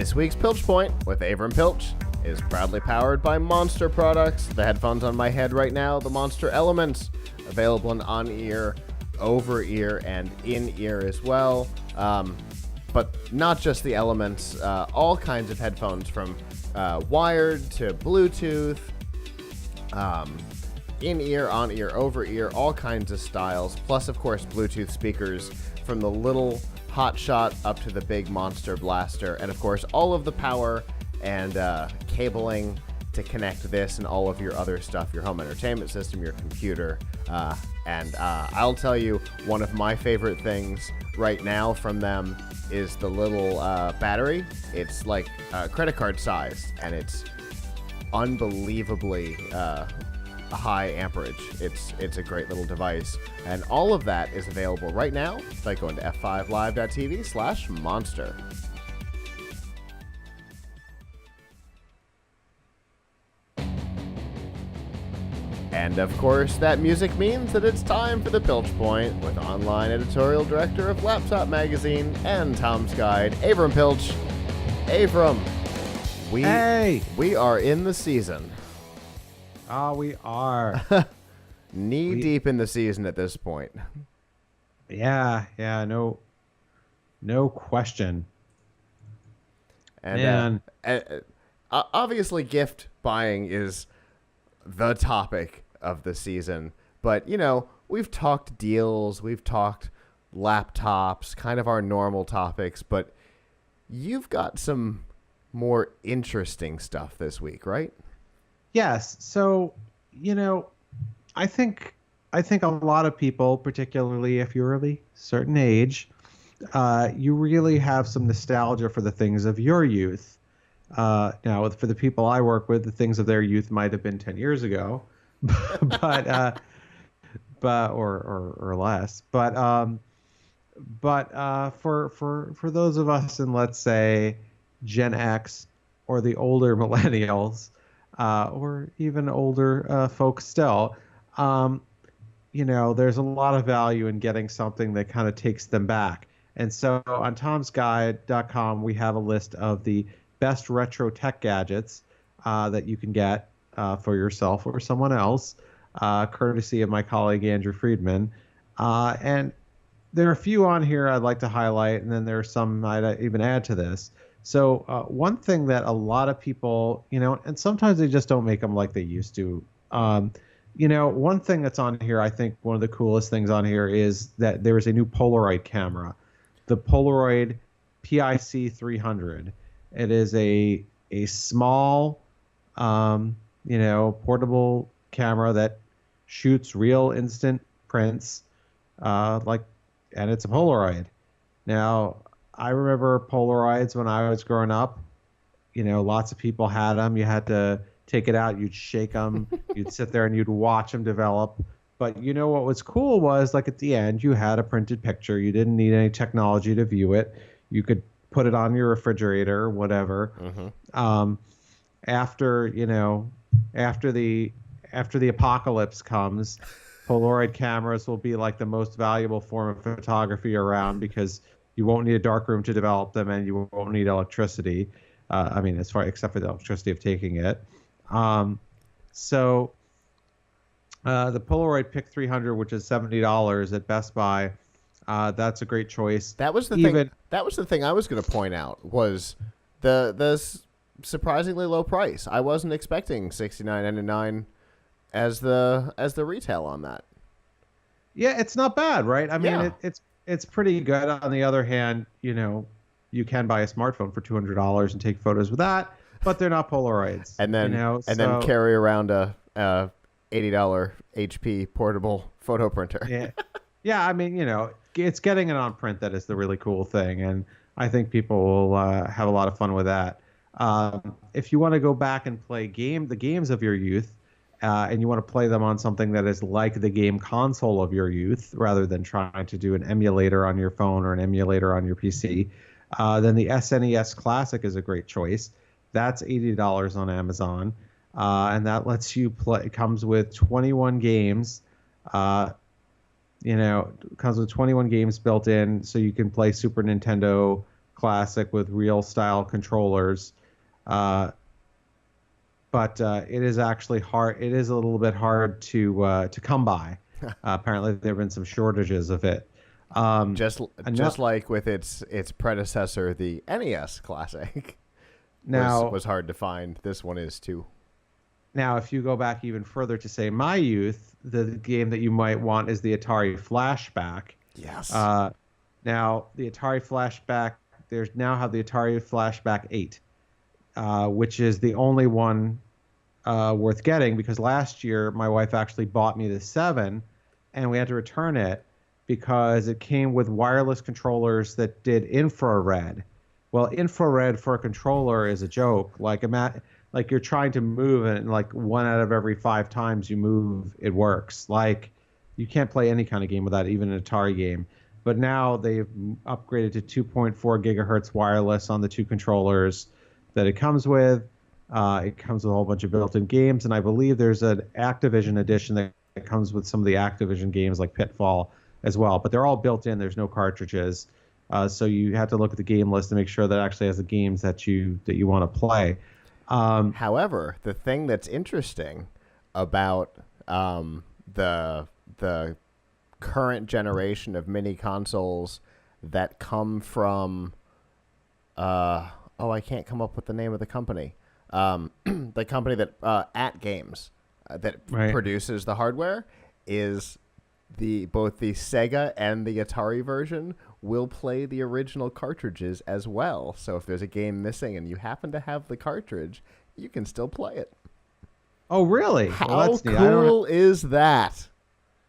This week's Piltch Point with Avram Piltch is proudly powered by Monster Products. The headphones on my head right now, the Monster Elements, available in on-ear, over-ear, and in-ear as well. But not just the Elements, all kinds of headphones from wired to Bluetooth, in-ear, on-ear, over-ear, all kinds of styles, plus, of course, Bluetooth speakers from the little hotshot up to the big monster blaster, and, of course, all of the power and cabling to connect this and all of your other stuff, your home entertainment system, your computer, and I'll tell you, one of my favorite things right now from them is the little battery. It's like credit card sized, and it's unbelievably high amperage. It's a great little device, and all of that is available right now by going to f5live.tv/monster. And of course, that music means that it's time for the Piltch Point with online editorial director of Laptop Magazine and Tom's Guide, Avram Piltch. Avram, we are in the season. We are. Knee deep in the season at this point. Yeah, no question. And obviously, gift buying is the topic of the season. But, you know, we've talked deals, we've talked laptops, kind of our normal topics, but you've got some more interesting stuff this week, right? Yes. So, you know, I think a lot of people, particularly if you're of a certain age, you really have some nostalgia for the things of your youth. Now, for the people I work with, the things of their youth might have been 10 years ago, but or less. But for those of us in, let's say, Gen X or the older millennials, or even older folks still, you know, there's a lot of value in getting something that kind of takes them back. And so on tomsguide.com, we have a list of the best retro tech gadgets that you can get for yourself or someone else, courtesy of my colleague Andrew Friedman. And there are a few on here I'd like to highlight, and then there are some I'd even add to this. So one thing that a lot of people, you know, and sometimes they just don't make them like they used to. You know, one thing that's on here, I think one of the coolest things on here is that there is a new Polaroid camera, the Polaroid PIC 300. It is a small, you know, portable camera that shoots real instant prints, and it's a Polaroid. Now, I remember Polaroids when I was growing up. You know, lots of people had them. You had to take it out, you'd shake them, you'd sit there and you'd watch them develop. But you know what was cool was, like, at the end, you had a printed picture. You didn't need any technology to view it. You could put it on your refrigerator or whatever. Mm-hmm. After the apocalypse comes, Polaroid cameras will be like the most valuable form of photography around, because you won't need a darkroom to develop them, and you won't need electricity. Except for the electricity of taking it. So the Polaroid PIC 300, which is $70 at Best Buy, that's a great choice. That was the thing. That was the thing I was going to point out, was the surprisingly low price. I wasn't expecting $69.99 as the retail on that. Yeah, it's not bad, right? I mean, it's pretty good. On the other hand, you know, you can buy a smartphone for $200 and take photos with that, but they're not Polaroids. And then then carry around a $80 HP portable photo printer. Yeah. I mean, you know, it's getting it on print that is the really cool thing, and I think people will have a lot of fun with that. If you want to go back and play the games of your youth, and you want to play them on something that is like the game console of your youth, rather than trying to do an emulator on your phone or an emulator on your PC, then the SNES Classic is a great choice. That's $80 on Amazon, and that lets you play. It comes with 21 games. It comes with 21 games built in, so you can play Super Nintendo classic with real style controllers. But it is actually hard. It is a little bit hard to come by. Apparently, there have been some shortages of it. Just like with its predecessor, the NES Classic, was hard to find. This one is too. Now, if you go back even further to say my youth, the game that you might want is the Atari Flashback. Yes. Now, the Atari Flashback, there's now have the Atari Flashback 8, which is the only one worth getting, because last year my wife actually bought me the 7 and we had to return it because it came with wireless controllers that did infrared. Well, infrared for a controller is a joke. Like you're trying to move and like 1 out of every 5 times you move, it works. Like you can't play any kind of game without, even an Atari game. But now they've upgraded to 2.4 gigahertz wireless on the 2 controllers that it comes with. It comes with a whole bunch of built-in games, and I believe there's an Activision edition that comes with some of the Activision games like Pitfall as well. But they're all built in. There's no cartridges, so you have to look at the game list to make sure that it actually has the games that you want to play. However, the thing that's interesting about the current generation of mini consoles that come from I can't come up with the name of the company. The company that At Games that produces the hardware is both the Sega and the Atari version will play the original cartridges as well. So if there's a game missing and you happen to have the cartridge, you can still play it. Oh, really? How cool is that?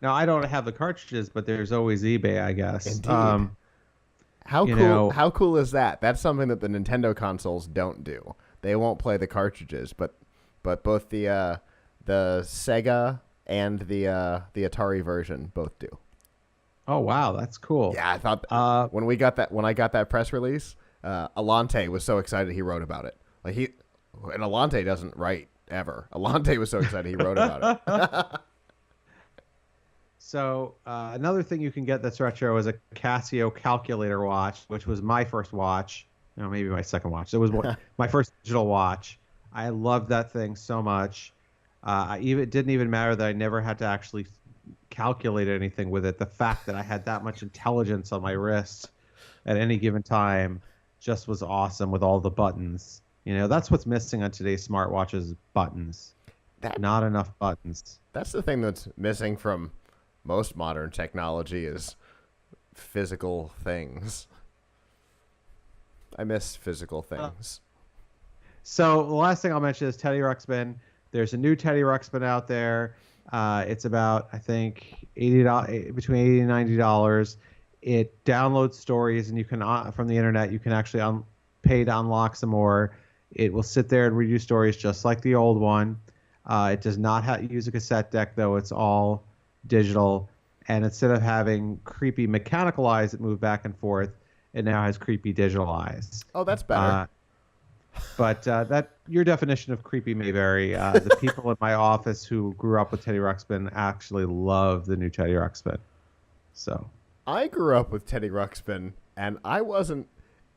Now, I don't have the cartridges, but there's always eBay, I guess. Indeed. How cool is that? That's something that the Nintendo consoles don't do. They won't play the cartridges, but both the Sega and the Atari version both do. Oh wow, that's cool. Yeah, I thought when I got that press release, Alante was so excited he wrote about it. And Alante doesn't write ever. Alante was so excited he wrote about it. So another thing you can get that's retro is a Casio calculator watch, which was my first watch. No, maybe my second watch. It was my first digital watch. I loved that thing so much. It didn't even matter that I never had to actually calculate anything with it. The fact that I had that much intelligence on my wrist at any given time just was awesome with all the buttons. You know, that's what's missing on today's smartwatches, buttons. Not enough buttons. That's the thing that's missing from most modern technology is physical things. I miss physical things. So the last thing I'll mention is Teddy Ruxpin. There's a new Teddy Ruxpin out there. It's about, I think, $80, between $80 and $90. It downloads stories, and you can from the internet. You can actually pay to unlock some more. It will sit there and read you stories just like the old one. It does not use a cassette deck, though. It's all digital. And instead of having creepy mechanical eyes that move back and forth, it now has creepy digital eyes. Oh, that's better. But that your definition of creepy may vary. The people in my office who grew up with Teddy Ruxpin actually love the new Teddy Ruxpin. So I grew up with Teddy Ruxpin, and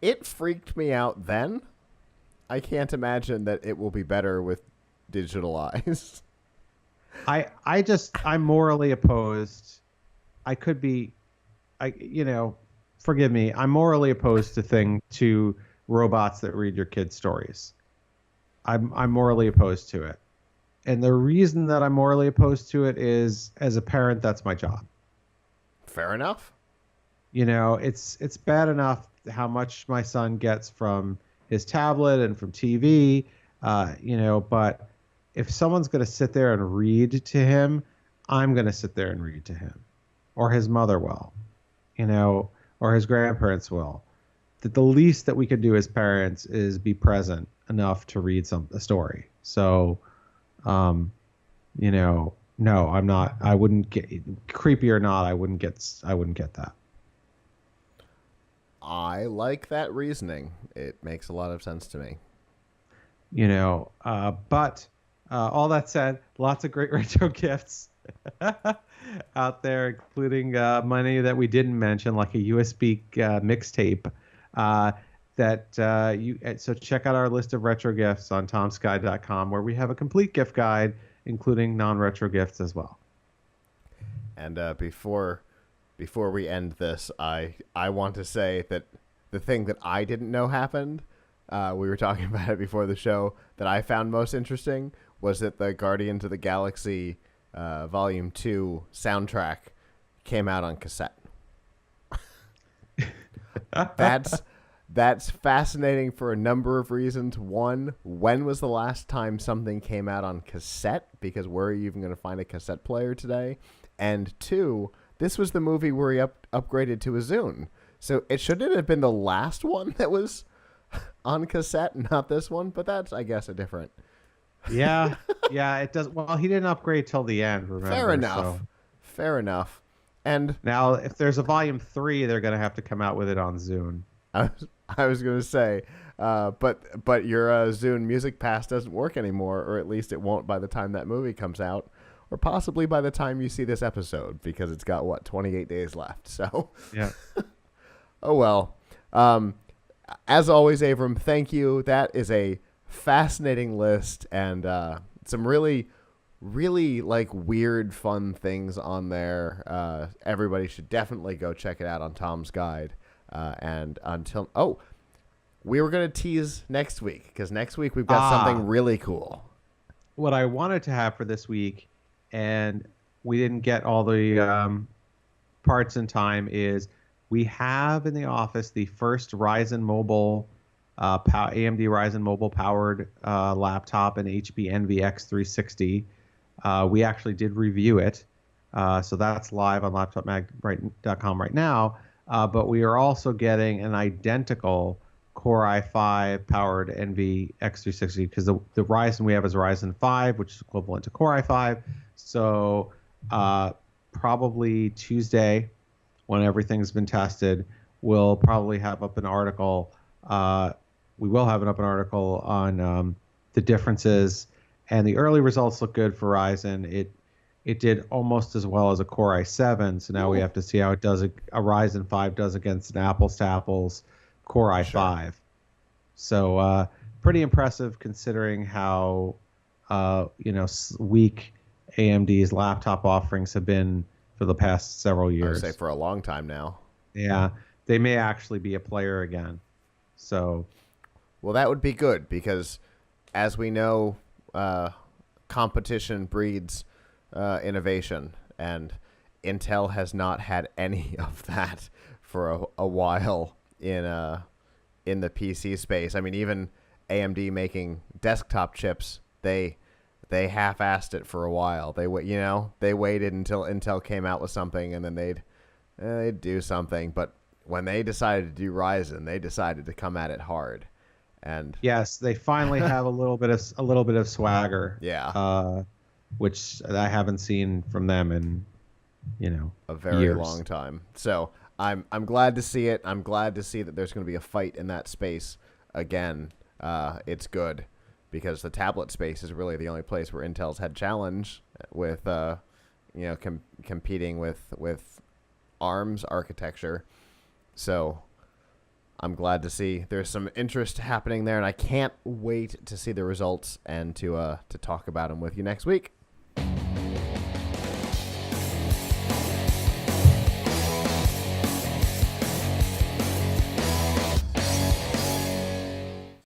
it freaked me out then. I can't imagine that it will be better with digital eyes. I'm morally opposed. Forgive me. I'm morally opposed to robots that read your kids' stories. I'm morally opposed to it. And the reason that I'm morally opposed to it is, as a parent, that's my job. Fair enough. You know, it's bad enough how much my son gets from his tablet and from TV, but if someone's going to sit there and read to him, I'm going to sit there and read to him. Or his mother will, or his grandparents will. That the least that we could do as parents is be present enough to read a story. So, no, I'm not. I wouldn't get, creepy or not. I wouldn't get that. I like that reasoning. It makes a lot of sense to me. But all that said, lots of great retro gifts out there, including money that we didn't mention, like a USB mixtape. So check out our list of retro gifts on tomsky.com, where we have a complete gift guide, including non-retro gifts as well. And before we end this, I want to say that the thing that I didn't know happened, we were talking about it before the show, that I found most interesting was that the Guardians of the Galaxy Volume 2 soundtrack came out on cassette. That's fascinating for a number of reasons. One, when was the last time something came out on cassette? Because where are you even going to find a cassette player today? And two, this was the movie where he upgraded to a Zune. So it shouldn't have been the last one that was on cassette, not this one. But that's, I guess, a different... Yeah, it does. Well, he didn't upgrade till the end, remember? Fair enough. And now, if there's a volume 3, they're going to have to come out with it on Zune. I was going to say, but your Zune Music Pass doesn't work anymore, or at least it won't by the time that movie comes out, or possibly by the time you see this episode, because it's got, 28 days left. So, yeah. Oh, well. As always, Avram, thank you. That is a fascinating list, and some really like weird fun things on there. Everybody should definitely go check it out on Tom's Guide. And until we were going to tease next week, because next week we've got something really cool. What I wanted to have for this week, and we didn't get all the parts in time, is we have in the office the first Ryzen mobile AMD Ryzen mobile powered laptop, an HP Envy X360. We actually did review it, so that's live on laptopmag.com right now. But we are also getting an identical Core i5 powered Envy X360, because the Ryzen we have is Ryzen 5, which is equivalent to Core i5. So probably Tuesday, when everything's been tested, we'll probably have up an article. We will have an article on the differences, and the early results look good for Ryzen. It did almost as well as a Core i7, so now we have to see how it does. A Ryzen 5 does against an apples to apples Core i5. Sure. So pretty impressive considering how weak AMD's laptop offerings have been for the past several years. I would say for a long time now. Yeah, they may actually be a player again. So, well, that would be good, because as we know, competition breeds innovation, and Intel has not had any of that for a while in the PC space. I mean, even AMD making desktop chips, they half-assed it for a while. They waited until Intel came out with something, and then they'd do something. But when they decided to do Ryzen, they decided to come at it hard. And yes, they finally have a little bit of swagger. Yeah. Which I haven't seen from them in, a very years. long time. So I'm glad to see it. I'm glad to see that there's going to be a fight in that space again. It's good, because the tablet space is really the only place where Intel's had challenge with, competing with ARM's architecture. So I'm glad to see there's some interest happening there, and I can't wait to see the results and to talk about them with you next week.